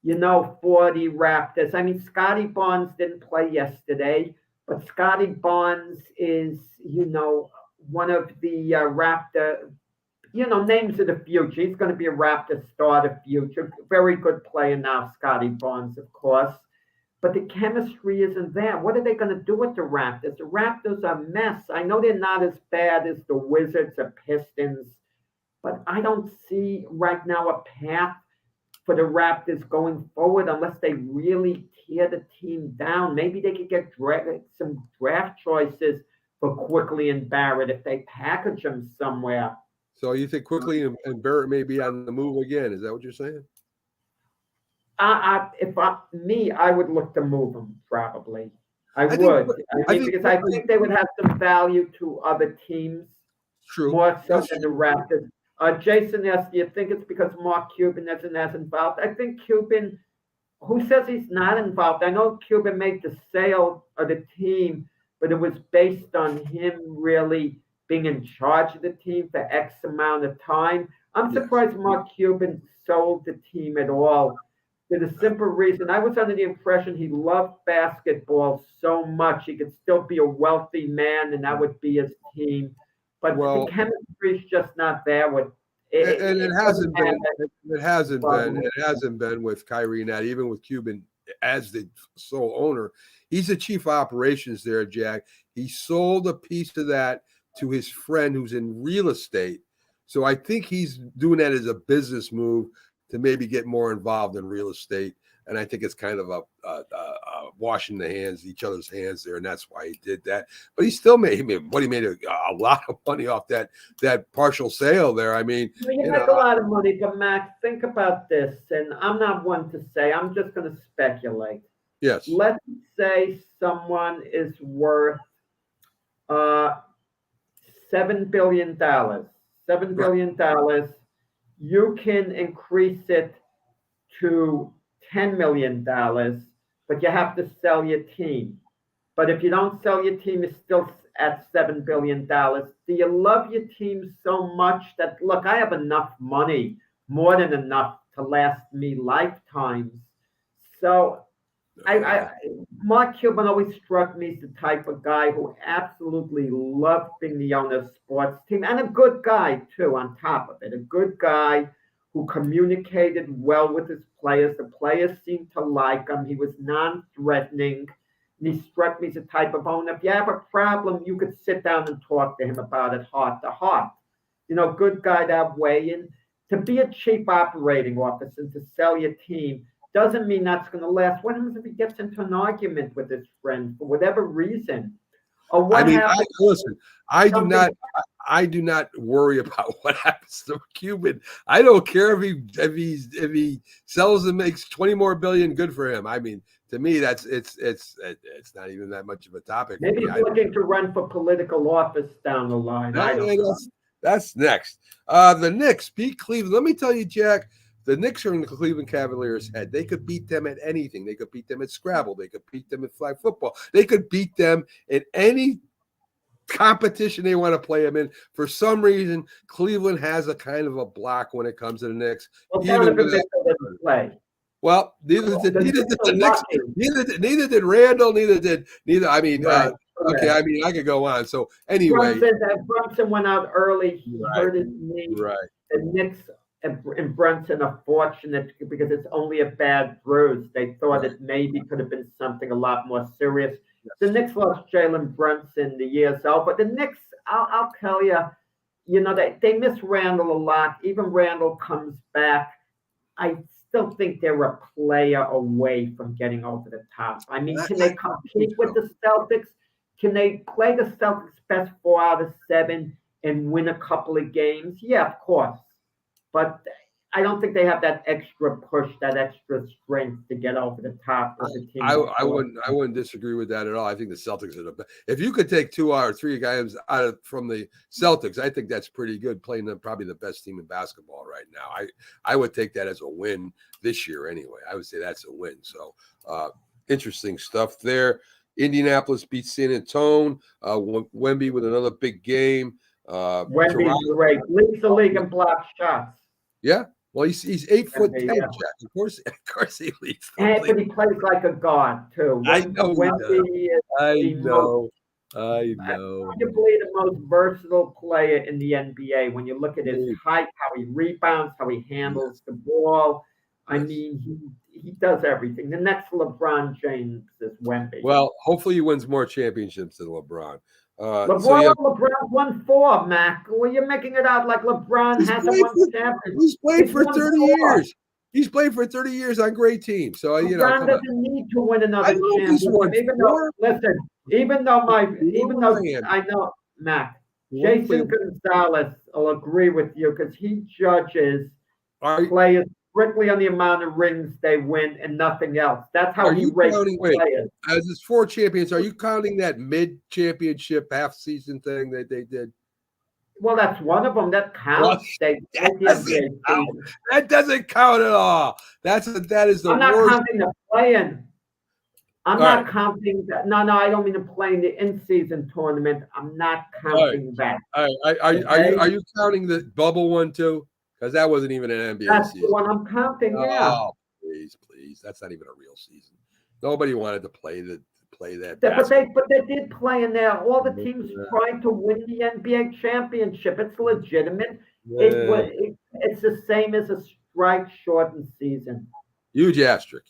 F: For the Raptors. I mean, Scotty Barnes didn't play yesterday, but Scotty Barnes is, one of the Raptor, names of the future. He's going to be a Raptor starter future. Very good player now, Scotty Barnes, of course. But the chemistry isn't there. What are they going to do with the Raptors? The Raptors are a mess. I know they're not as bad as the Wizards or Pistons, but I don't see right now a path for the Raptors going forward unless they really tear the team down. Maybe they could get some draft choices for Quickly and Barrett if they package them somewhere.
A: So you think Quickly and Barrett may be on the move again? Is that what you're saying?
F: I would look to move them probably. I would. Because I think they would have some value to other teams.
A: True.
F: More so than the Raptors. Jason asked, do you think it's because Mark Cuban isn't as involved? I think Cuban, who says he's not involved? I know Cuban made the sale of the team, but it was based on him really being in charge of the team for X amount of time. I'm surprised Mark Cuban sold the team at all. For the simple reason, I was under the impression he loved basketball so much he could still be a wealthy man and that would be his team. But the chemistry is just not there with it.
A: And it hasn't been. It hasn't been with Kyrie and that. Even with Cuban as the sole owner, he's the chief operations there, Jack. He sold a piece of that to his friend who's in real estate. So I think he's doing that as a business move to maybe get more involved in real estate. And I think it's kind of a washing each other's hands there, and that's why he did that. But he still made a lot of money off that partial sale there. I mean,
F: you make a lot of money, but Max, think about this, and I'm not one to say. I'm just going to speculate.
A: Yes.
F: Let's say someone is worth $7 billion. $7 billion. You can increase it to $10 million, but you have to sell your team. But if you don't sell your team, it's still at $7 billion. Do you love your team so much that, look, I have enough money, more than enough to last me lifetimes. So Mark Cuban always struck me as the type of guy who absolutely loved being the owner of sports team, and a good guy, too, on top of it. A good guy who communicated well with his players. The players seemed to like him. He was non-threatening. And he struck me as a type of owner. If you have a problem, you could sit down and talk to him about it heart to heart. Good guy that way. And to be a cheap operating officer and to sell your team doesn't mean that's going to last. What happens if he gets into an argument with his friend for whatever reason? Or what
A: I mean,
F: happens?
A: listen, I do
F: Something-
A: not. I do not worry about what happens to Cuban. I don't care if he sells and makes 20 more billion. Good for him. I mean, to me, it's not even that much of a topic.
F: Maybe
A: For me.
F: he's looking to run for political office down the line. I don't know.
A: That's next. The Knicks beat Cleveland. Let me tell you, Jack. The Knicks are in the Cleveland Cavaliers' head. They could beat them at anything. They could beat them at Scrabble. They could beat them at flag football. They could beat them in any competition they want to play them in. For some reason, Cleveland has a kind of a block when it comes to the Knicks.
F: Well, Donovan Mitchell doesn't play.
A: Well, neither did the Knicks. Neither did Randall. Neither. I mean,
F: Right.
A: okay. I mean, I could go on. So anyway,
F: Brunson went out early. He hurt his knee.
A: right.
F: The Knicks and Brunson are fortunate because it's only a bad bruise. They thought it maybe could have been something a lot more serious. The Knicks lost Jalen Brunson the years out, but the Knicks, I'll tell you, they miss Randall a lot. Even Randall comes back. I still think they're a player away from getting over the top. I mean, can they compete with the Celtics? Can they play the Celtics best 4 out of 7 and win a couple of games? Yeah, of course. But I don't think they have that extra push, that extra strength to get over the top of the team.
A: I wouldn't disagree with that at all. I think the Celtics are the best. If you could take 2 or 3 guys from the Celtics, I think that's pretty good. Playing them probably the best team in basketball right now. I would take that as a win this year anyway. I would say that's a win. So interesting stuff there. Indianapolis beats San Antonio. Wemby with another big game.
F: Wemby's great. Leads the league in block shots.
A: Yeah. Well, he's 8'10", Jack. Of course he leads.
F: But he plays like a god too.
A: I know. I know.
F: Arguably the most versatile player in the NBA. When you look at his height, how he rebounds, how he handles the ball. I mean, he does everything. The next LeBron James is Wemby.
A: Well, hopefully he wins more championships than LeBron.
F: LeBron won 4, Mac. Well, you're making it out like LeBron hasn't won championships.
A: He's played for 30 years. He's played for 30 years on great teams. So
F: LeBron doesn't need to win another championship. Even though I know Mac, Jason Gonzalez will agree with you because he judges players strictly on the amount of rings they win and nothing else. That's how he rates players.
A: As his 4 champions, are you counting that mid-championship half-season thing that they did?
F: Well, that's one of them. That counts.
A: That doesn't count at all. That is the worst.
F: I'm not counting the play-in. I'm not counting that. No, I don't mean to play in the in-season tournament. I'm not counting that.
A: All right. Are you counting the bubble one too? Because that wasn't even an NBA
F: That's
A: season.
F: The one I'm counting, yeah.
A: Oh, please. That's not even a real season. Nobody wanted to play that.
F: But they did play in there. All the teams tried to win the NBA championship. It's legitimate. Yeah. It's the same as a strike-shortened season.
A: Huge asterisk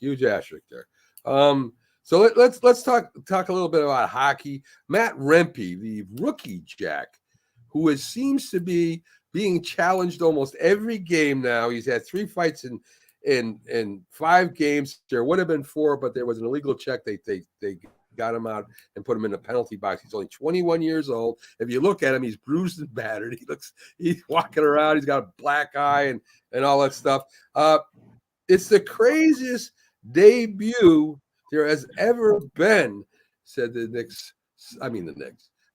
A: there. So let's talk a little bit about hockey. Matt Rempe, the rookie Jack, who seems to be being challenged almost every game now. He's had 3 fights in 5 games. There would have been 4, but there was an illegal check. They got him out and put him in the penalty box. He's only 21 years old. If you look at him, he's bruised and battered. He's walking around. He's got a black eye and all that stuff. It's the craziest debut there has ever been, said the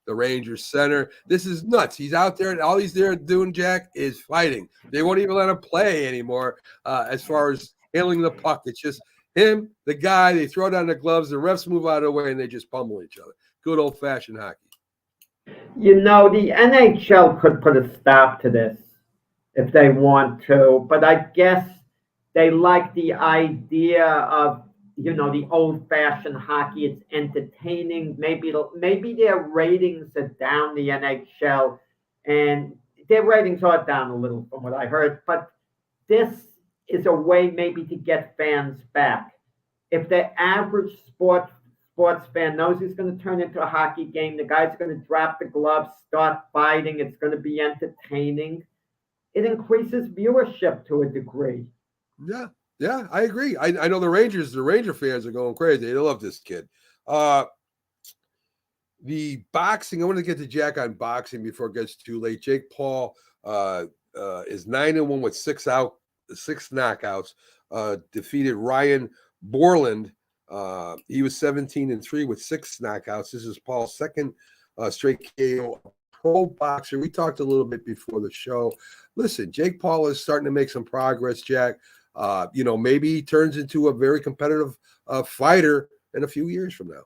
A: Rangers center. This is nuts. He's out there, and all he's there doing, Jack, is fighting. They won't even let him play anymore as far as handling the puck. It's just him, the guy. They throw down the gloves, the refs move out of the way, and they just pummel each other. Good old-fashioned hockey.
F: The NHL could put a stop to this if they want to, but I guess they like the idea of the old-fashioned hockey. It's entertaining. Maybe their ratings are down, the NHL, and their ratings are down a little from what I heard. But this is a way maybe to get fans back. If the average sports fan knows he's going to turn into a hockey game, the guy's going to drop the gloves, start fighting. It's going to be entertaining. It increases viewership to a degree.
A: Yeah, I agree. I know the Ranger fans are going crazy. They love this kid. The boxing, I want to get to Jack on boxing before it gets too late. Jake Paul is 9-1 with six knockouts. Defeated Ryan Borland. He was 17-3 with 6 knockouts. This is Paul's second straight KO. Pro boxer. We talked a little bit before the show. Listen, Jake Paul is starting to make some progress, Jack. Maybe he turns into a very competitive fighter in a few years from now.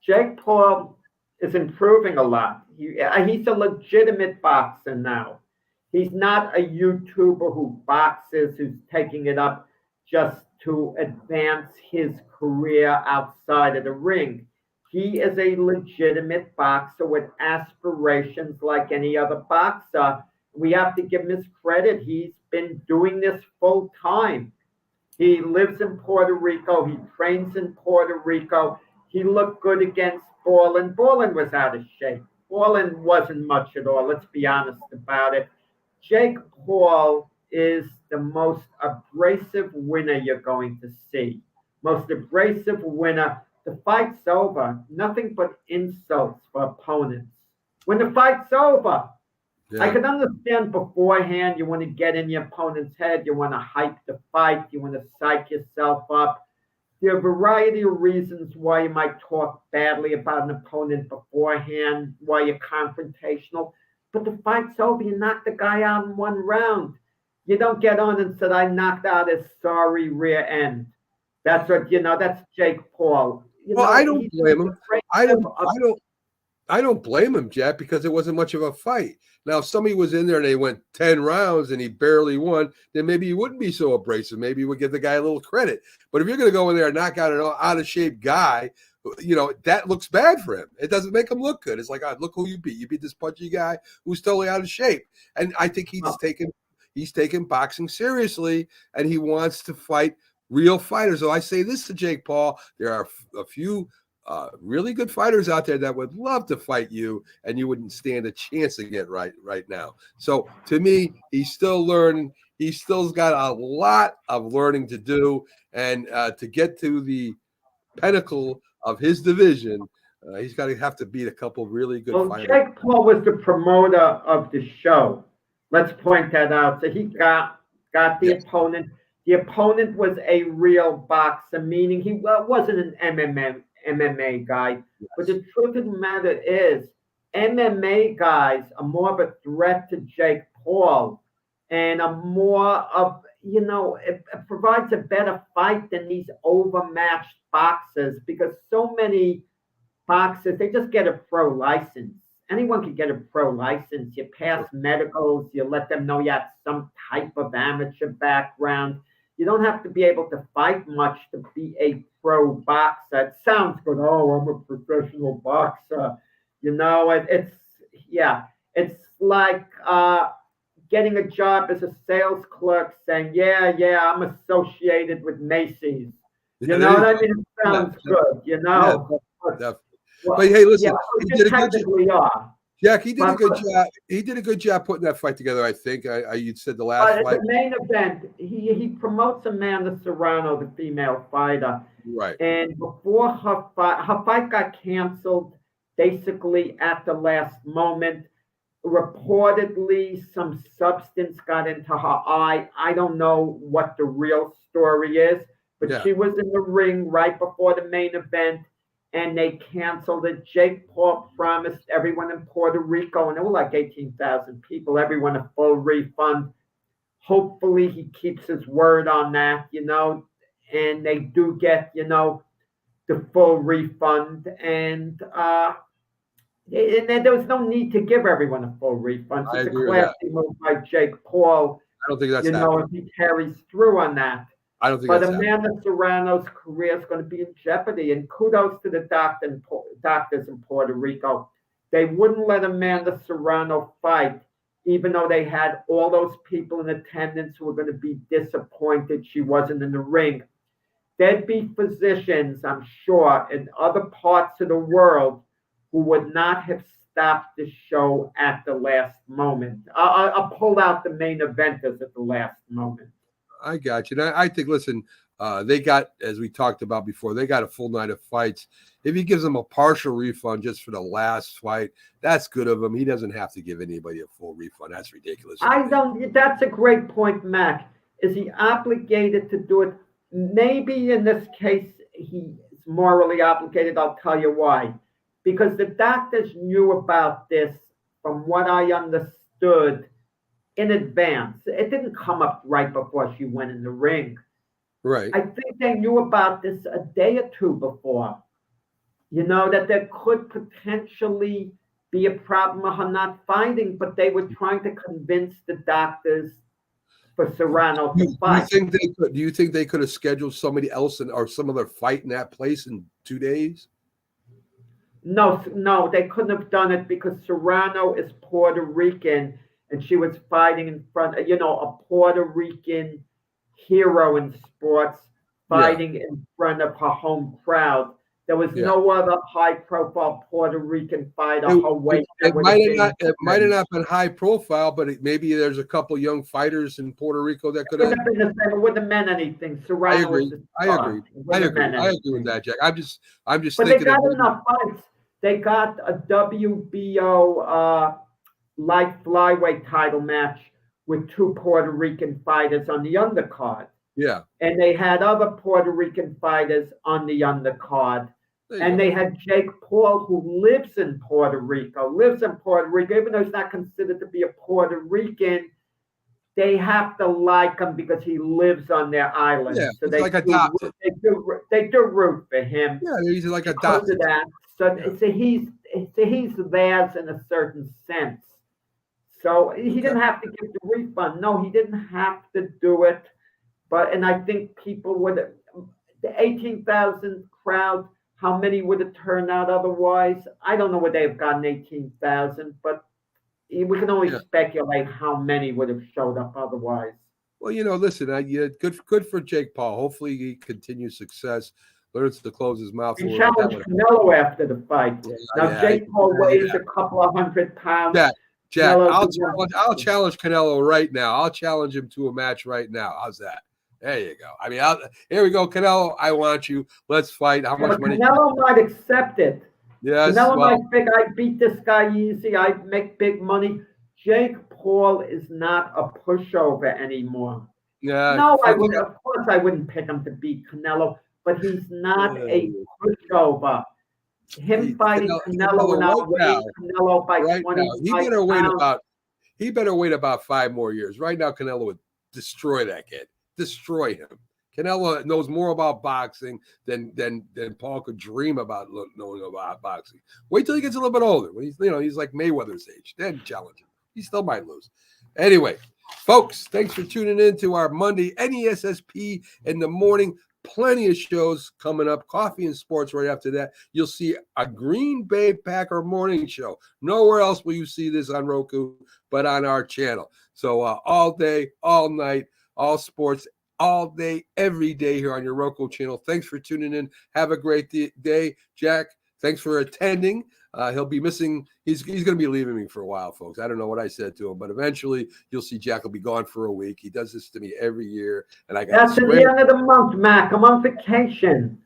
F: Jake Paul is improving a lot. He's a legitimate boxer now. He's not a YouTuber who boxes, who's taking it up just to advance his career outside of the ring. He is a legitimate boxer with aspirations like any other boxer. We have to give him his credit. He's been doing this full time. He lives in Puerto Rico. He trains in Puerto Rico. He looked good against Borland. Borland was out of shape. Borland wasn't much at all. Let's be honest about it. Jake Paul is the most abrasive winner you're going to see. Most abrasive winner. The fight's over. Nothing but insults for opponents. When the fight's over,
A: Yeah.
F: I can understand beforehand you want to get in your opponent's head. You want to hype the fight. You want to psych yourself up. There are a variety of reasons why you might talk badly about an opponent beforehand, why you're confrontational. But the fight's over. You knock the guy out in one round. You don't get on and say, I knocked out his sorry rear end. That's what, that's Jake Paul.
A: I don't blame him. I don't blame him, Jack, because it wasn't much of a fight. Now, if somebody was in there and they went 10 rounds and he barely won, then maybe he wouldn't be so abrasive. Maybe he would give the guy a little credit. But if you're going to go in there and knock out an out-of-shape guy, that looks bad for him. It doesn't make him look good. It's like, look who you beat. You beat this punchy guy who's totally out of shape. And I think he's taken boxing seriously, and he wants to fight real fighters. So I say this to Jake Paul: there are a few really good fighters out there that would love to fight you, and you wouldn't stand a chance against right now. So to me, he's still learning. He's still got a lot of learning to do, and to get to the pinnacle of his division, he's got to have to beat a couple really good fighters.
F: Jake Paul was the promoter of the show. Let's point that out. So he got the opponent. The opponent was a real boxer, meaning he wasn't an MMA guy. But the truth of the matter is, MMA guys are more of a threat to Jake Paul, and are more of, it provides a better fight than these overmatched boxers, because so many boxers, they just get a pro license. Anyone can get a pro license. You pass medicals, you let them know you have some type of amateur background. You don't have to be able to fight much to be a pro boxer. It sounds good. Oh, I'm a professional boxer. It's like getting a job as a sales clerk saying, yeah, I'm associated with Macy's. You know what I mean? It sounds good,
A: But hey, listen, he did a good
F: job.
A: Jack, he did a good job. He did a good job putting that fight together, I think. You said the last fight.
F: The main event, he promotes Amanda Serrano, the female fighter.
A: Right.
F: And before her fight got canceled basically at the last moment. Reportedly, some substance got into her eye. I don't know what the real story is, but she was in the ring right before the main event, and they canceled it. Jake Paul promised everyone in Puerto Rico, and there were like 18,000 people, everyone a full refund. Hopefully he keeps his word on that, and they do get, the full refund. And there was no need to give everyone a full refund. It's a classy move by Jake Paul.
A: I don't think that's
F: if he carries through on that.
A: I don't think
F: But
A: that's
F: Amanda Serrano's career is going to be in jeopardy. And kudos to the doctors in Puerto Rico. They wouldn't let Amanda Serrano fight, even though they had all those people in attendance who were going to be disappointed she wasn't in the ring. There'd be physicians, I'm sure, in other parts of the world who would not have stopped the show at the last moment. I'll pull out the main eventers at the last moment.
A: I got you. And I think, listen, They got, as we talked about before, they got a full night of fights. If he gives them a partial refund just for the last fight, that's good of him. He doesn't have to give anybody a full refund. That's ridiculous.
F: I don't. That's a great point, Mac. Is he obligated to do it? Maybe in this case, he's morally obligated. I'll tell you why. Because the doctors knew about this, from what I understood, in advance. It didn't come up right before she went in the ring.
A: Right.
F: I think they knew about this a day or two before. That there could potentially be a problem of her not fighting, but they were trying to convince the doctors for Serrano to fight.
A: Do you think they could have scheduled somebody else or some other fight in that place in 2 days?
F: No, they couldn't have done it because Serrano is Puerto Rican and she was fighting in front of, a Puerto Rican hero in sports, fighting in front of her home crowd. There was no other high-profile Puerto Rican fighter.
A: It might have not been high profile, but maybe there's a couple young fighters in Puerto Rico that could have.
F: It wouldn't have meant anything. Serrano
A: I agree with that, Jack. I'm just
F: But
A: thinking.
F: They got enough fights. They got a WBO light flyweight title match with 2 Puerto Rican fighters on the undercard.
A: Yeah.
F: And they had other Puerto Rican fighters on the undercard. And they had Jake Paul, who lives in Puerto Rico, even though he's not considered to be a Puerto Rican. They have to like him because he lives on their island.
A: Yeah,
F: so they
A: like adopted.
F: They do root for him.
A: Yeah, he's like adopted.
F: So he's theirs in a certain sense. So he didn't have to give the refund. No, he didn't have to do it. And I think people would, the 18,000 crowd, how many would have turned out otherwise? I don't know, would they have gotten 18,000, but we can only speculate how many would have showed up otherwise.
A: Well, listen, good for Jake Paul. Hopefully he continues success, learns to close his mouth.
F: He challenged Canelo after the fight. Jake Paul weighs a couple of 100 pounds.
A: Jack, I'll challenge Canelo right now. I'll challenge him to a match right now. How's that? There you go. I mean, here we go, Canelo. I want you. Let's fight. How much money?
F: Canelo might accept it.
A: Yes.
F: Canelo might think I beat this guy easy. I make big money. Jake Paul is not a pushover anymore.
A: Yeah.
F: No, of course I wouldn't pick him to beat Canelo, but he's not a pushover. Him fighting Canelo without weighing Canelo by 25 pounds.
A: He better wait about 5 more years. Right now, Canelo would destroy that kid. Destroy him. Canelo knows more about boxing than Paul could dream about knowing about boxing. Wait till he gets a little bit older. When he's like Mayweather's age. Then challenge him. He still might lose. Anyway, folks, thanks for tuning in to our Monday NESSP in the morning. Plenty of shows coming up. Coffee and sports right after that. You'll see a Green Bay Packer morning show. Nowhere else will you see this on Roku but on our channel. So all day, all night, all sports, all day, every day here on your Roku channel. Thanks for tuning in. Have a great day. Jack, thanks for attending. He'll be missing. He's going to be leaving me for a while, folks. I don't know what I said to him, but eventually you'll see Jack will be gone for a week. He does this to me every year. And
F: that's at the end of the month, Mac. I'm on vacation.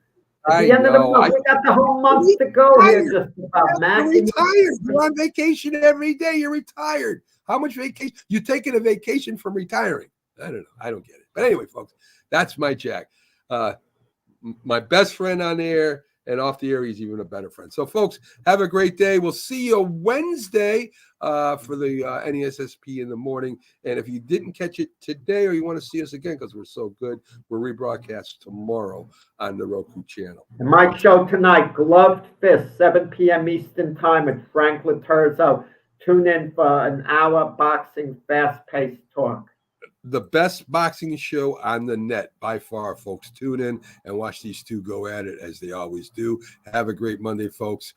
F: At the end of the month, we got the whole month to go here just about, Mac.
A: You're retired. You're on vacation every day. You're retired. How much vacation? You're taking a vacation from retiring. I don't know. I don't get it. But anyway, folks, that's my Jack. My best friend on the air, and off the air, he's even a better friend. So, folks, have a great day. We'll see you Wednesday for the NESSP in the morning. And if you didn't catch it today or you want to see us again because we're so good, we're rebroadcast tomorrow on the Roku channel.
F: And my show tonight, Gloved Fist, 7 p.m. Eastern Time with Frank Laterzo. Tune in for an hour boxing, fast-paced talk.
A: The best boxing show on the net by far, folks. Tune in and watch these two go at it as they always do. Have a great Monday, folks.